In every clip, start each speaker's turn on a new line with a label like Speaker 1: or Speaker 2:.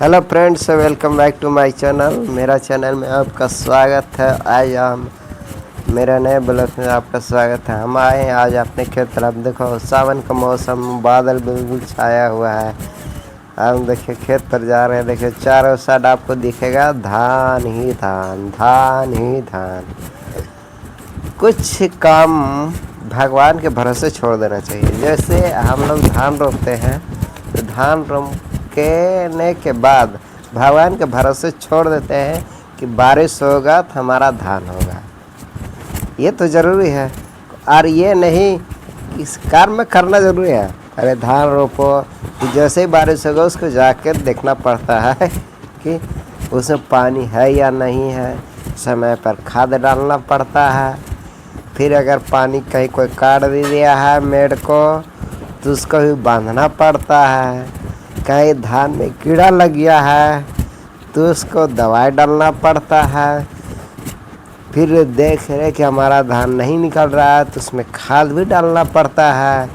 Speaker 1: Hello friends, welcome back to my channel. मेरा channel में आपका स्वागत है। आज हम मेरा नए ब्लॉग में आपका स्वागत है। हम आए हैं आज अपने खेत तरफ। देखो सावन का मौसम, बादल बिल्कुल छाया हुआ है। हम देखिए खेत पर जा रहे हैं। देखिए चारों साइड आपको दिखेगा धान ही धान, धान ही धान। कुछ काम भगवान के भरोसे छोड़ देना चाहिए। जैसे हम लोग धान रोपते हैं तो धान रोपने के बाद भगवान के भरोसे छोड़ देते हैं कि बारिश होगा तो हमारा धान होगा। ये तो ज़रूरी है, और ये नहीं इस कार्य में करना ज़रूरी है। अरे धान रोपो तो जैसे ही बारिश होगा उसको जाकर देखना पड़ता है कि उसमें पानी है या नहीं है। समय पर खाद डालना पड़ता है। फिर अगर पानी कहीं कोई काट भी दिया है मेड़ को तो उसको भी बांधना पड़ता है। कहीं धान में कीड़ा लग गया है तो उसको दवाई डालना पड़ता है। फिर देख रहे कि हमारा धान नहीं निकल रहा है तो उसमें खाद भी डालना पड़ता है।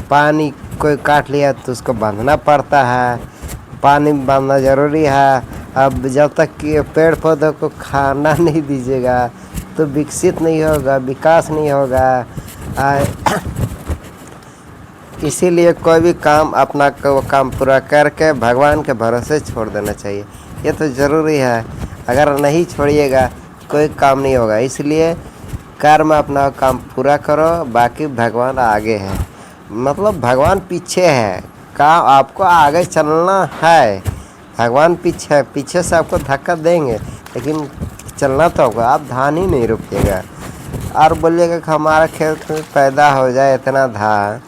Speaker 1: पानी कोई काट लिया तो उसको बांधना पड़ता है। पानी बांधना ज़रूरी है। अब जब तक कि पेड़ पौधों को खाना नहीं दीजिएगा तो विकसित नहीं होगा, विकास नहीं होगा। इसीलिए कोई भी काम अपना काम पूरा करके भगवान के भरोसे छोड़ देना चाहिए। ये तो ज़रूरी है। अगर नहीं छोड़िएगा कोई काम नहीं होगा। इसलिए कर्म अपना काम पूरा करो, बाकी भगवान आगे है। मतलब भगवान पीछे है, काम आपको आगे चलना है। भगवान पीछे है, पीछे से आपको धक्का देंगे लेकिन चलना तो होगा। आप धान ही नहीं रोपिएगा और बोलिएगा कि हमारा खेत में पैदा हो जाए इतना धान,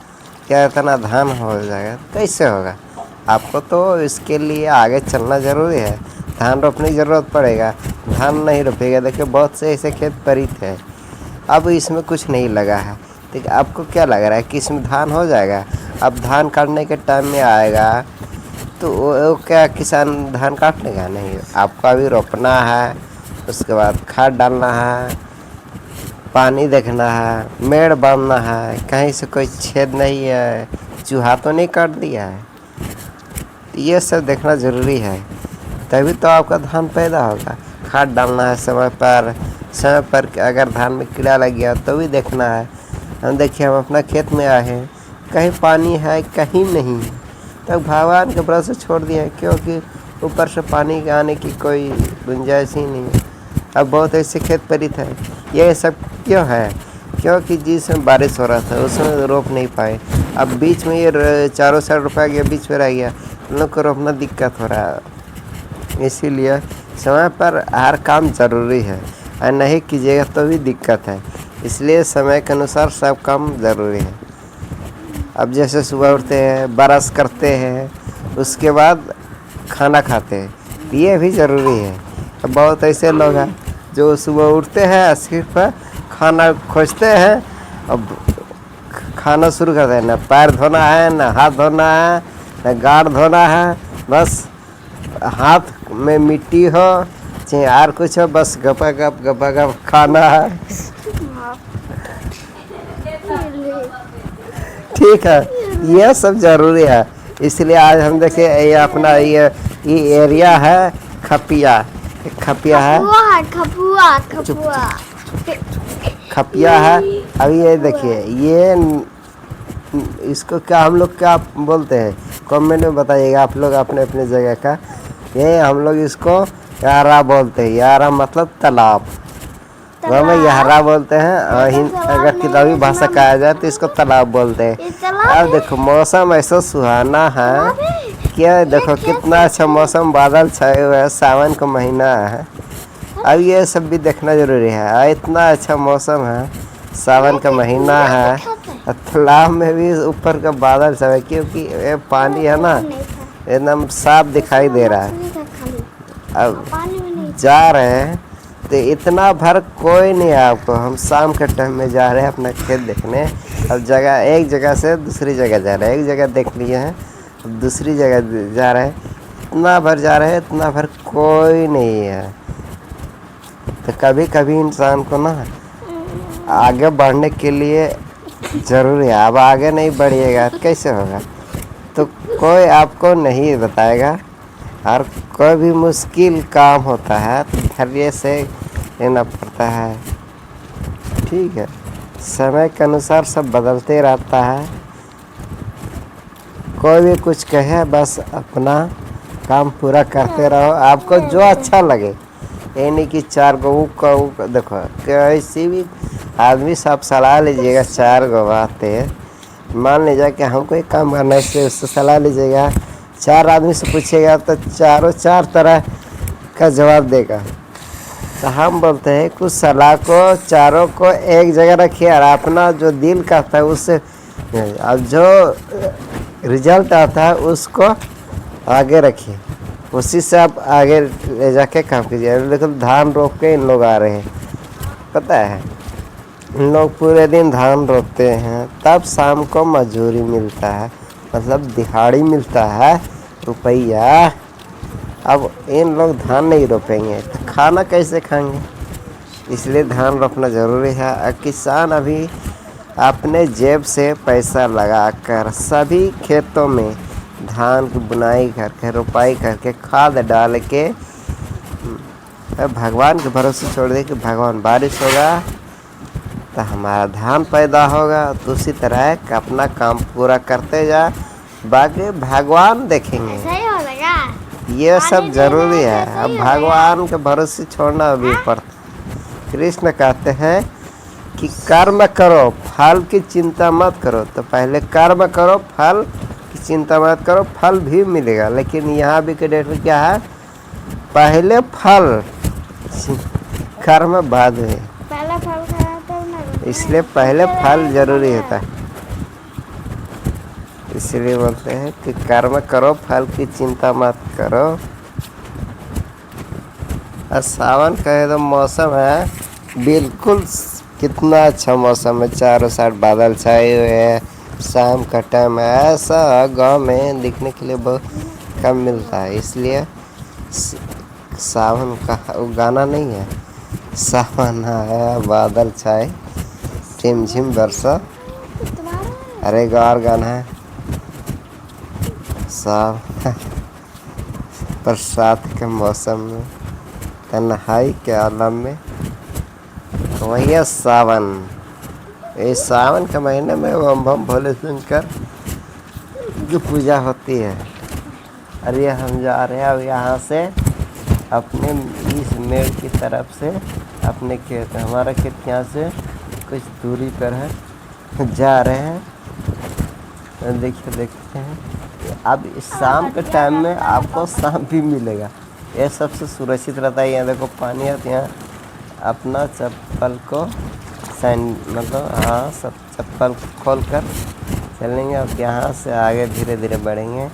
Speaker 1: क्या इतना धान हो जाएगा? कैसे होगा? आपको तो इसके लिए आगे चलना ज़रूरी है। धान रोपने की ज़रूरत पड़ेगा। धान नहीं रोपेगा, देखिए बहुत से ऐसे खेत परित है। अब इसमें कुछ नहीं लगा है, ठीक है। आपको क्या लग रहा है कि इसमें धान हो जाएगा? अब धान काटने के टाइम में आएगा तो वो क्या किसान धान काट लेगा? नहीं, आपको अभी रोपना है, उसके बाद खाद डालना है, पानी देखना है, मेड़ बांधना है, कहीं से कोई छेद नहीं है, चूहा तो नहीं काट दिया है। ये सब देखना ज़रूरी है, तभी तो आपका धान पैदा होगा। खाद डालना है समय पर। समय पर अगर धान में कीड़ा लग गया तो भी देखना है। हम देखिए हम अपना खेत में आए हैं, कहीं पानी है कहीं नहीं, तो भगवान के भरोसे छोड़ दिया, क्योंकि ऊपर से पानी आने की कोई गुंजाइश ही नहीं है। अब बहुत ऐसे खेत परित है। ये सब क्यों है? क्योंकि जिसमें बारिश हो रहा था उसमें रोप नहीं पाए। अब बीच में ये चारों साइड रुपया गया, बीच में रह गया, उन लोग को रोपना दिक्कत हो रहा है। इसीलिए समय पर हर काम ज़रूरी है, और नहीं कीजिएगा तो भी दिक्कत है। इसलिए समय के अनुसार सब काम ज़रूरी है। अब जैसे सुबह उठते हैं, ब्रश करते हैं, उसके बाद खाना खाते हैं, ये भी ज़रूरी है। अब बहुत ऐसे लोग हैं जो सुबह उठते हैं सिर्फ खाना खोजते हैं, अब खाना शुरू करते हैं। ना पैर धोना है, ना हाथ धोना है, ना गाड़ धोना है। बस हाथ में मिट्टी हो चाहे और कुछ हो, बस गपा गप खाना है। ठीक है, यह सब ज़रूरी है। इसलिए आज हम देखे ये अपना ये एरिया है खपिया। खपिया है, खपिया है। अभी ये देखिए, ये इसको क्या हम लोग क्या बोलते हैं कमेंट में बताइएगा आप लोग अपने अपने जगह का। ये हम लोग इसको यारा बोलते हैं। यारा मतलब तालाब, में यारा बोलते हैं। अगर किताबी भाषा कहा जाए तो इसको तालाब बोलते हैं। अब देखो मौसम ऐसा सुहाना है, क्या देखो कितना अच्छा मौसम, बादल छाए हुए हैं, सावन का महीना है। अब ये सब भी देखना ज़रूरी है। इतना अच्छा मौसम है, सावन का महीना है, तालाब में भी ऊपर का बादल छाए, क्योंकि ये पानी है ना एकदम साफ दिखाई दे रहा है। अब जा रहे हैं तो इतना भर कोई नहीं है आपको। हम शाम के टाइम में जा रहे हैं अपना खेत देखने। अब एक जगह से दूसरी जगह जा रहे हैं। एक जगह देख लिए हैं, अब दूसरी जगह जा रहे हैं। इतना भर जा रहे हैं, इतना भर कोई नहीं है। तो कभी कभी इंसान को ना आगे बढ़ने के लिए ज़रूरी है। अब आगे नहीं बढ़िएगा कैसे होगा? तो कोई आपको नहीं बताएगा, और कोई भी मुश्किल काम होता है तो धैर्य से लेना पड़ता है। ठीक है, समय के अनुसार सब बदलते रहता है। कोई भी कुछ कहे बस अपना काम पूरा करते रहो, आपको जो अच्छा लगे। ये नहीं कि चार गो देखो कैसी भी आदमी से आप सलाह लीजिएगा, चार गो बातें मान लीजिए कि हमको एक काम करना है, उससे सलाह लीजिएगा, चार आदमी से पूछिएगा तो चारों चार तरह का जवाब देगा। तो हम बोलते हैं कुछ सलाह को चारों को एक जगह रखिए और अपना जो दिल कहता है उससे अब जो रिजल्ट आता है उसको आगे रखिए, उसी से आप आगे ले जाके काम कीजिए। देखो धान रोप के इन लोग आ रहे हैं, पता है इन लोग पूरे दिन धान रोपते हैं, तब शाम को मजदूरी मिलता है, मतलब दिहाड़ी मिलता है रुपया। अब इन लोग धान नहीं रोपेंगे तो खाना कैसे खाएंगे, इसलिए धान रोपना ज़रूरी है। और किसान अभी अपने जेब से पैसा लगाकर सभी खेतों में धान की बुनाई करके रोपाई करके खाद डाल के भगवान के भरोसे छोड़ दे कि भगवान बारिश होगा तो हमारा धान पैदा होगा। तो उसी तरह अपना काम पूरा करते जा, बाकी भगवान देखेंगे। ये सब जरूरी है, अब भगवान के भरोसे छोड़ना भी पड़ता। कृष्ण कहते हैं कि कर्म करो फल की चिंता मत करो, तो पहले कर्म करो फल की चिंता मत करो, फल भी मिलेगा। लेकिन यहाँ भी कंडीशन क्या है, पहले फल कर्म बाद में, इसलिए पहले फल जरूरी होता है। इसलिए बोलते हैं कि कर्म करो फल की चिंता मत करो। और सावन का एकदम मौसम है बिल्कुल, कितना अच्छा मौसम है, चारों साइड बादल छाए हुए हैं, शाम का टाइम है। ऐसा गांव में दिखने के लिए बहुत कम मिलता है, इसलिए सावन का गाना नहीं है, सावन है बादल छाए झिमझिम बरसा, अरे गौर गाना है सावन बरसात के मौसम में तन्हाई के आलम में, तो वही है सावन। इस सावन के महीने में बम बम भोले शंकर की पूजा होती है। अरे हम जा रहे हैं अब यहाँ से अपने इस मेड़ की तरफ से अपने खेत, हमारा खेत यहाँ से कुछ दूरी पर है, जा रहे हैं। देखते हैं अब इस शाम के टाइम में आपको सांप भी मिलेगा, ये सबसे सुरक्षित रहता है। यहाँ देखो पानी है, यहाँ अपना चप्पल को मतलब हाँ सब चप्पल खोल कर चलेंगे। अब यहाँ से आगे धीरे धीरे बढ़ेंगे।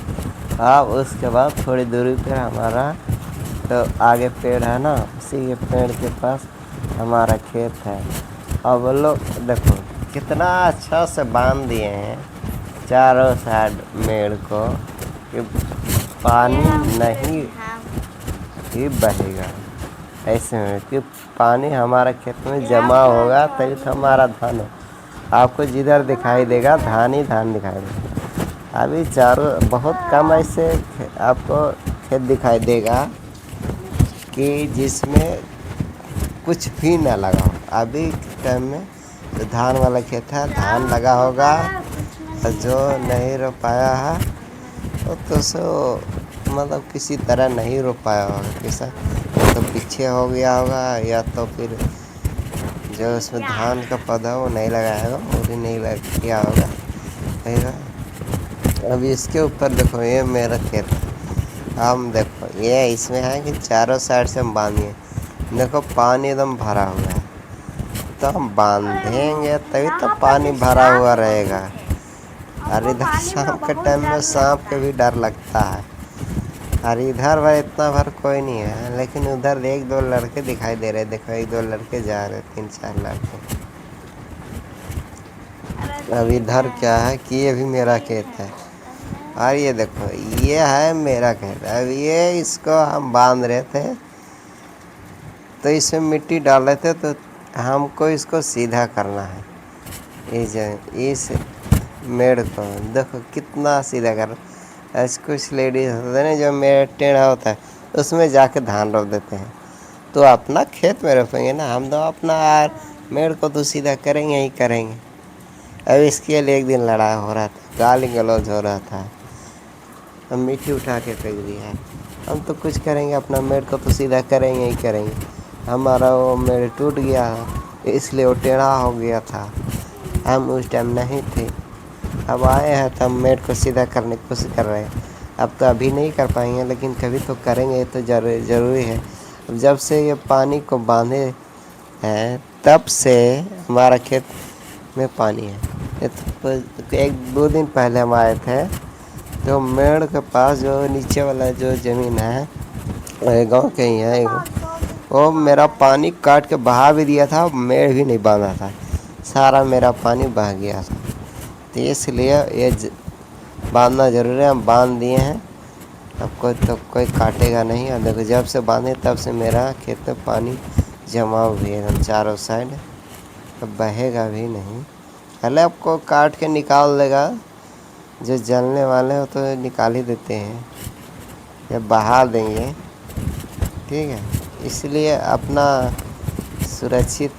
Speaker 1: अब उसके बाद थोड़ी दूरी पर हमारा तो आगे पेड़ है ना, उसी के पेड़ के पास हमारा खेत है। अब लोग देखो कितना अच्छा से बांध दिए हैं चारों साइड मेड़ को कि पानी नहीं ही बहेगा ऐसे में, कि पानी हमारा खेत में जमा होगा तभी तो हमारा धान हो। आपको जिधर दिखाई देगा धान ही धान दिखाई देगा। अभी चारों बहुत कम ऐसे आपको खेत दिखाई देगा कि जिसमें कुछ भी ना लगा हो। अभी टाइम में जो धान वाला खेत है धान लगा होगा, और जो नहीं रो पाया है वो तो सो मतलब किसी तरह नहीं रो पाया होगा, किसान तो पीछे हो गया होगा, या तो फिर जो उसमें धान का पौधा वो नहीं लगाया होगा, मूरी नहीं लग किया होगा। अभी इसके ऊपर देखो ये मेरा खेत है, हम देखो ये इसमें है कि चारों साइड से हम बांधिए, देखो पानी एकदम भरा हुआ है, तो हम बांधेंगे तभी तो पानी भरा हुआ रहेगा। और इधर शाम के टाइम में सांप के भी डर लगता है। और इधर भाई इतना भर कोई नहीं है, लेकिन उधर एक दो लड़के दिखाई दे रहे, देखो एक दो लड़के जा रहे, 3-4 लड़के। अब इधर क्या है कि ये भी मेरा खेत है, और ये देखो ये है मेरा खेत। अब ये इसको हम बांध रहे थे तो इसमें मिट्टी डाल रहे थे, तो हमको इसको सीधा करना है। इस मेड़ को देखो कितना सीधा कर, ऐसे कुछ लेडीज होते हैं जो मेरा टेढ़ा होता है उसमें जाके धान रोप देते हैं। तो अपना खेत में रोपेंगे ना, हम तो अपना यार मेड़ को तो सीधा करेंगे ही करेंगे। अब इसके लिए एक दिन लड़ाई हो रहा था, गाली गलौज हो रहा था, हम मिट्टी उठा के फेंक दिया है। हम तो कुछ करेंगे, अपना मेड़ को तो सीधा करेंगे ही करेंगे। हमारा वो मेड़ टूट गया इसलिए वो टेढ़ा हो गया था, हम उस टाइम नहीं थे। अब आए हैं तो हम मेड़ को सीधा करने की कोशिश कर रहे हैं। अब तो अभी नहीं कर पाएंगे लेकिन कभी तो करेंगे, तो ज़रूरी है। अब जब से ये पानी को बांधे हैं तब से हमारा खेत में पानी है। एक दो दिन पहले हम आए थे तो मेड़ के पास जो नीचे वाला जो ज़मीन है गांव के ही है, वो मेरा पानी काट के बहा भी दिया था, मेड़ भी नहीं बांधा था, सारा मेरा पानी बह गया था। तो इसलिए ये बांधना ज़रूरी है, हम बांध दिए हैं। अब कोई काटेगा नहीं। और देखो जब से बांधे तब से मेरा खेत में पानी जमा हुई है एकदम चारों साइड, अब बहेगा भी नहीं। पहले आपको काट के निकाल देगा, जो जलने वाले हो तो निकाल ही देते हैं, जब बहा देंगे, ठीक है। इसलिए अपना सुरक्षित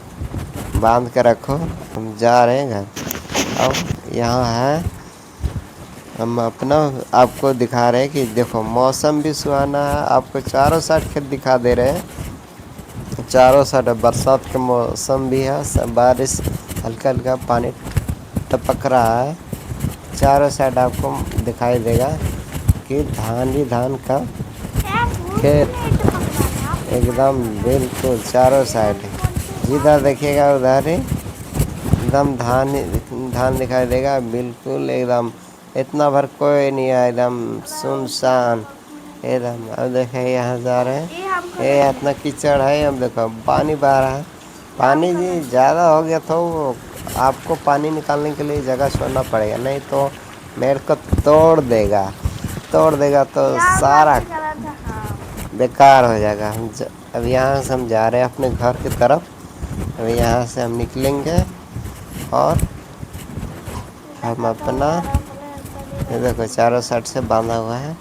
Speaker 1: बांध के रखो। हम जा रहे हैं घर। अब यहाँ है, हम अपना आपको दिखा रहे हैं कि देखो मौसम भी सुहाना है, आपको चारों साइड खेत दिखा दे रहे हैं। चारों साइड बरसात का मौसम भी है, सब बारिश हल्का हल्का पानी टपक रहा है। चारों साइड आपको दिखाई देगा कि धान ही धान का खेत एकदम बिल्कुल चारों साइड, जिधर देखिएगा उधर ही एकदम धान दिखाई देगा, बिल्कुल एकदम इतना भर कोई नहीं है, एकदम सुनसान एकदम। अब देखे यहाँ जा रहे हैं, ये इतना कीचड़ है। अब देखो पानी बह रहा है, पानी जी ज़्यादा हो गया तो आपको पानी निकालने के लिए जगह छोड़ना पड़ेगा, नहीं तो मेरे को तोड़ देगा तो सारा बेकार हो जाएगा। अब यहाँ से हम जा रहे हैं अपने घर की तरफ। अब यहाँ से हम निकलेंगे और हम अपना, ये देखो चारों साइड से बांधा हुआ है,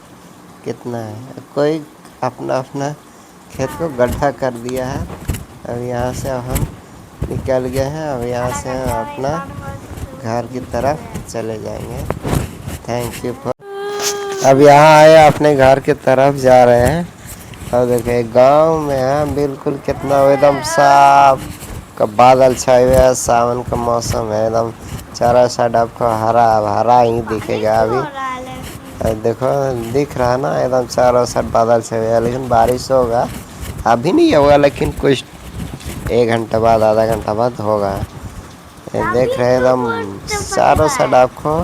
Speaker 1: कितना है, कोई अपना अपना खेत को गड्ढा कर दिया है। अब यहाँ से हम निकल गए हैं, अब यहाँ से हम अपना घर की तरफ चले जाएंगे। Thank you for. अब यहाँ आए अपने घर की तरफ जा रहे हैं। और देखिए गांव में है बिल्कुल कितना एकदम साफ का बादल छाए हुए है, सावन का मौसम है, एकदम चारों साइड आपको हरा हरा ही दिखेगा। अभी देखो दिख रहा है ना, एकदम चारों साइड बादल छाए हुए है, लेकिन बारिश होगा अभी नहीं होगा, लेकिन कुछ 1 घंटा बाद आधा घंटा बाद होगा। देख रहे एकदम चारों साइड आपको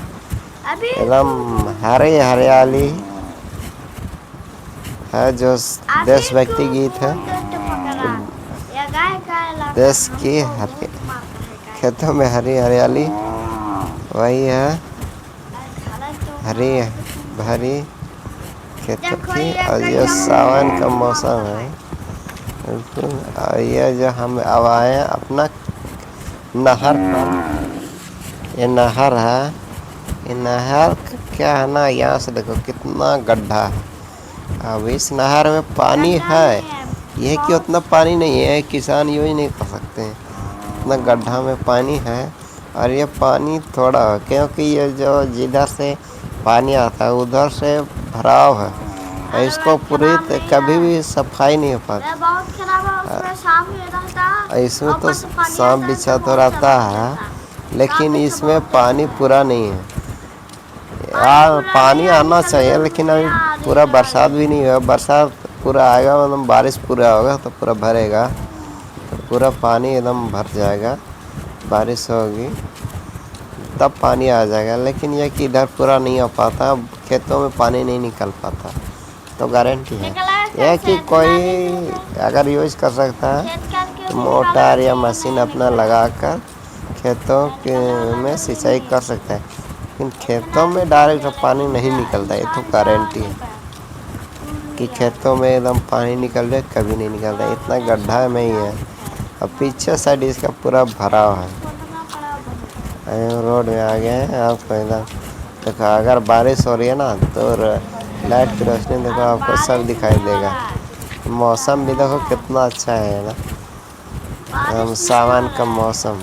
Speaker 1: एकदम हरियाली है, जो देशभक्ति गीत है, देश की खेतों में हरियाली वही है, हरी भरी खेतों की। और ये सावन का मौसम है बिल्कुल। और ये जो हम अब आए हैं अपना नहर पर, ये नहर है, ये नहर क्या है ना, यहाँ से देखो कितना गड्ढा है। अब इस नहर में पानी है, यह कि उतना पानी नहीं है, किसान यूज नहीं कर सकते हैं, इतना गड्ढा में पानी है। और ये पानी थोड़ा है क्योंकि ये जो जिधर से पानी आता है उधर से भराव है, इसको पूरी कभी भी सफाई नहीं हो पाती। इसमें तो सांप बिच्छा तो रहता है, लेकिन इसमें पानी पूरा नहीं है। पानी आना चाहिए, लेकिन अभी पूरा बरसात भी नहीं हुआ। बरसात पूरा आएगा मतलब बारिश पूरा होगा तो पूरा भरेगा, तो पूरा पानी एकदम भर जाएगा। बारिश होगी तब पानी आ जाएगा, लेकिन यह कि इधर पूरा नहीं हो पाता, खेतों में पानी नहीं निकल पाता। तो गारंटी है यह कि कोई अगर यूज कर सकता है तो मोटर या मशीन अपना लगाकर खेतों के में सिंचाई कर सकता है, लेकिन खेतों में डायरेक्ट पानी नहीं निकलता। ये तो गारंटी है कि खेतों में एकदम पानी निकल जाए, कभी नहीं निकलता, इतना गड्ढा में ही है। और पीछे साइड इसका पूरा भरा है। रोड में आ गए हैं, आपको एकदम देखो अगर बारिश हो रही है ना तो लाइट की रोशनी देखो आपको सब दिखाई देगा। मौसम भी देखो कितना अच्छा है ना, सावन का मौसम।